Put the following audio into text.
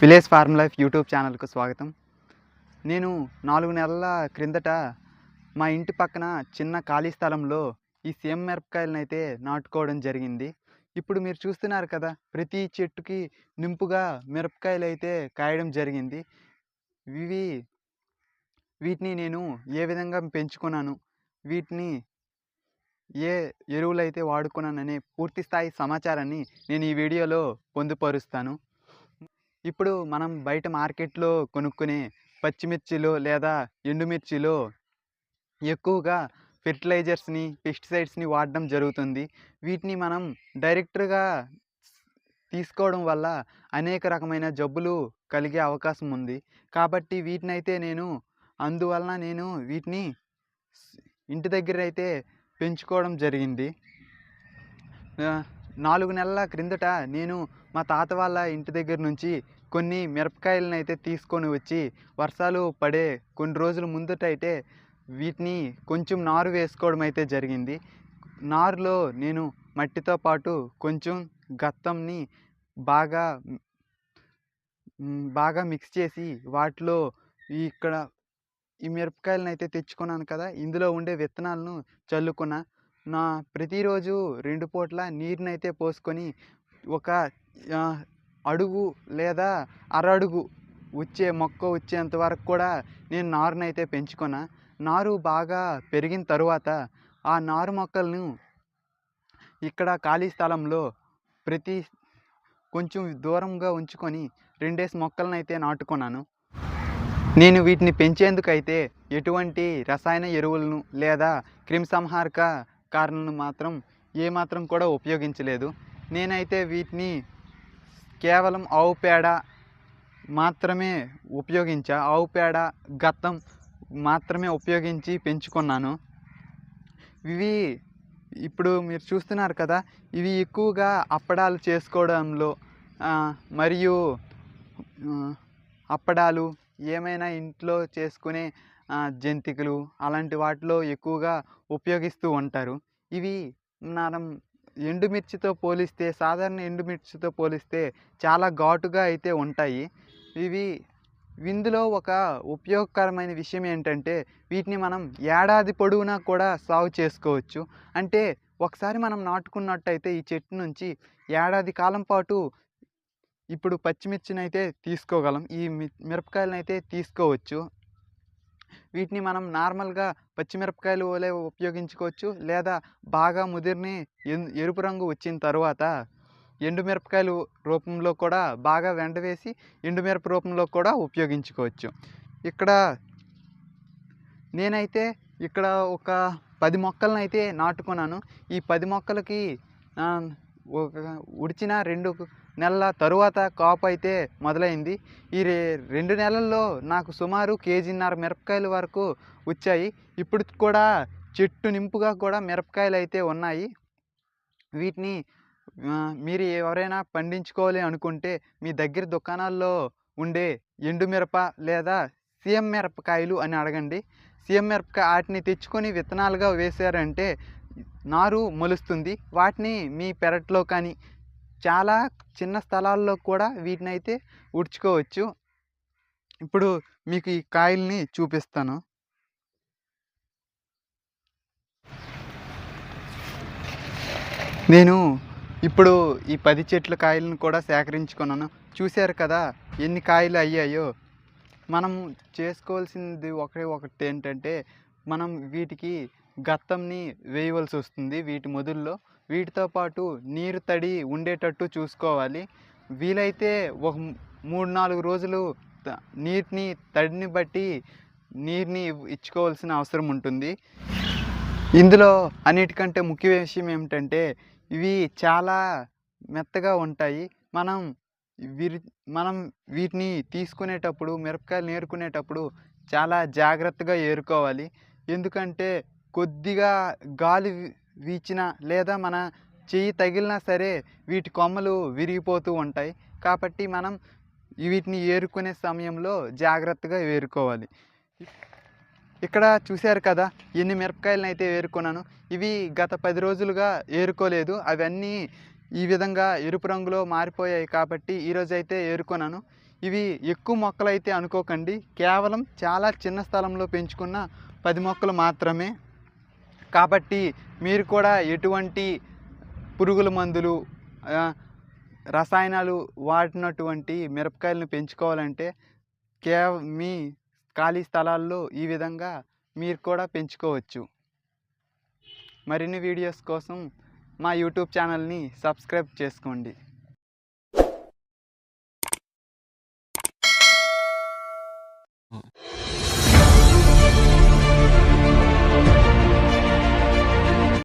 Village form life YouTube ఛానల్కు స్వాగతం. నేను 4 నెలల క్రిందట మా ఇంటి పక్కన చిన్న ఖాళీ స్థలంలో ఈ సీమ మిరపకాయలనైతే నాటుకోవడం జరిగింది. ఇప్పుడు మీరు చూస్తున్నారు కదా, ప్రతి చెట్టుకి నింపుగా మిరపకాయలైతే కాయడం జరిగింది. ఇవి వీటిని నేను ఏ విధంగా పెంచుకున్నాను, వీటిని ఏ ఎరువులైతే వాడుకున్నాననే పూర్తి స్థాయి సమాచారాన్ని నేను ఈ వీడియోలో పొందుపరుస్తాను. ఇప్పుడు మనం బయట మార్కెట్లో కొనుక్కునే పచ్చిమిర్చిలో లేదా ఎండుమిర్చిలో ఎక్కువగా ఫెర్టిలైజర్స్ని, పెస్టిసైడ్స్ని వాడడం జరుగుతుంది. వీటిని మనం డైరెక్ట్గా తీసుకోవడం వల్ల అనేక రకమైన జబ్బులు కలిగే అవకాశం ఉంది. కాబట్టి వీటినైతే అందువలన నేను వీటిని ఇంటి దగ్గర అయితే పెంచుకోవడం జరిగింది. 4 నెలల క్రిందట నేను మా తాత వాళ్ళ ఇంటి దగ్గర నుంచి కొన్ని మిరపకాయలను అయితే తీసుకొని వచ్చి, వర్షాలు పడే కొన్ని రోజుల ముందటైతే వీటిని కొంచెం నారు వేసుకోవడం అయితే జరిగింది. నారులో నేను మట్టితో పాటు కొంచెం గత్తంని బాగా బాగా మిక్స్ చేసి వాటిలో ఇక్కడ ఈ మిరపకాయలను అయితే తెచ్చుకున్నాను కదా, ఇందులో ఉండే విత్తనాలను చల్లుకున్నా. ప్రతిరోజు 2 పూట్ల నీరునైతే పోసుకొని ఒక అడుగు లేదా అరడుగు మొక్క వచ్చేంత వరకు కూడా నేను నారునైతే పెంచుకున్నా. నారు బాగా పెరిగిన తరువాత ఆ నారు మొక్కలను ఇక్కడ ఖాళీ స్థలంలో కొంచెం దూరంగా ఉంచుకొని 2 మొక్కలనైతే నాటుకున్నాను. నేను వీటిని పెంచేందుకైతే ఎటువంటి రసాయన ఎరువులను లేదా క్రిమిసంహారక కారణాలను మాత్రం ఏమాత్రం కూడా ఉపయోగించలేదు. నేనైతే వీటిని కేవలం ఆవు పేడ మాత్రమే ఆవు పేడ, గత్తం మాత్రమే ఉపయోగించి పెంచుకున్నాను. ఇవి ఇప్పుడు మీరు చూస్తున్నారు కదా, ఇవి ఎక్కువగా అప్పడాలు చేసుకోవడంలో మరియు అప్పడాలు ఏమైనా ఇంట్లో చేసుకునే జంతికలు అలాంటి వాటిలో ఎక్కువగా ఉపయోగిస్తూ ఉంటారు. ఇవి మనం సాధారణ ఎండుమిర్చితో పోలిస్తే చాలా ఘాటుగా అయితే ఉంటాయి. ఇందులో ఒక ఉపయోగకరమైన విషయం ఏంటంటే, వీటిని మనం ఏడాది పొడవునా కూడా సాగు చేసుకోవచ్చు. అంటే ఒకసారి మనం నాటుకున్నట్టయితే ఈ చెట్టు నుంచి ఏడాది కాలం పాటు ఇప్పుడు పచ్చిమిర్చినైతే తీసుకోగలం, ఈ మిరపకాయలనైతే తీసుకోవచ్చు. వీటిని మనం నార్మల్గా పచ్చిమిరపకాయలు వలె ఉపయోగించుకోవచ్చు, లేదా బాగా ముదిరిని ఎరుపు రంగు వచ్చిన తర్వాత ఎండుమిరపకాయలు రూపంలో కూడా బాగా వెండవేసి ఎండుమిరప రూపంలో కూడా ఉపయోగించుకోవచ్చు. నేనైతే ఇక్కడ ఒక 10 మొక్కలనైతే నాటుకున్నాను. ఈ 10 మొక్కలకి ఒక ఉడిచిన 2 నెలల తరువాత కాపు అయితే మొదలైంది. ఈ 2 నెలల్లో నాకు సుమారు 1.5 కేజీ మిరపకాయల వరకు వచ్చాయి. ఇప్పుడు కూడా చెట్టు నింపుగా కూడా మిరపకాయలు అయితే ఉన్నాయి. వీటిని మీరు ఎవరైనా పండించుకోవాలి అనుకుంటే మీ దగ్గర దుకాణాల్లో ఉండే ఎండుమిరప లేదా సీమ మిరపకాయలు అని అడగండి. సీమ మిరపకాయ వాటిని తెచ్చుకొని విత్తనాలుగా వేశారంటే నారు మొలుస్తుంది. వాటిని మీ పెరట్లో కానీ చాలా చిన్న స్థలాల్లో కూడా వీటినైతే ఉడ్చుకోవచ్చు. ఇప్పుడు మీకు ఈ కాయల్ని చూపిస్తాను. నేను ఇప్పుడు ఈ 10 చెట్ల కాయలను కూడా సేకరించుకున్నాను. చూశారు కదా ఎన్ని కాయలు అయ్యాయో. మనం చేసుకోవాల్సింది ఒకటి ఏంటంటే, మనం వీటికి గత్తంని వేయవలసి వస్తుంది వీటి మొదల్లో. వీటితో పాటు నీరు తడి ఉండేటట్టు చూసుకోవాలి. వీలైతే ఒక 3-4 రోజులు తడిని బట్టి నీరుని ఇచ్చుకోవాల్సిన అవసరం ఉంటుంది. ఇందులో అన్నిటికంటే ముఖ్య విషయం ఏమిటంటే, ఇవి చాలా మెత్తగా ఉంటాయి. మనం వీటిని తీసుకునేటప్పుడు, మిరపకాయలు ఏరుకునేటప్పుడు చాలా జాగ్రత్తగా ఏరుకోవాలి. ఎందుకంటే కొద్దిగా గాలి వీచినా లేదా మన చెయ్యి తగిలినా సరే వీటి కొమ్మలు విరిగిపోతూ ఉంటాయి. కాబట్టి మనం వీటిని ఏరుకునే సమయంలో జాగ్రత్తగా ఏరుకోవాలి. ఇక్కడ చూశారు కదా ఎన్ని మిరపకాయలను అయితే ఏరుకున్నాను. ఇవి గత 10 రోజులుగా ఏరుకోలేదు. అవన్నీ ఈ విధంగా ఎరుపు రంగులో మారిపోయాయి కాబట్టి ఈరోజు అయితే ఏరుకున్నాను. ఇవి ఎక్కువ మొక్కలైతే అనుకోకండి, కేవలం చాలా చిన్న స్థలంలో పెంచుకున్న 10 మొక్కలు మాత్రమే. కాబట్టి మీరు కూడా ఎటువంటి పురుగుల మందులు రసాయనాలు వాడినటువంటి మిరపకాయలను పెంచుకోవాలంటే మీ ఖాళీ స్థలాల్లో ఈ విధంగా మీరు కూడా పెంచుకోవచ్చు. మరిన్ని వీడియోస్ కోసం మా యూట్యూబ్ ఛానల్ని సబ్స్క్రైబ్ చేసుకోండి.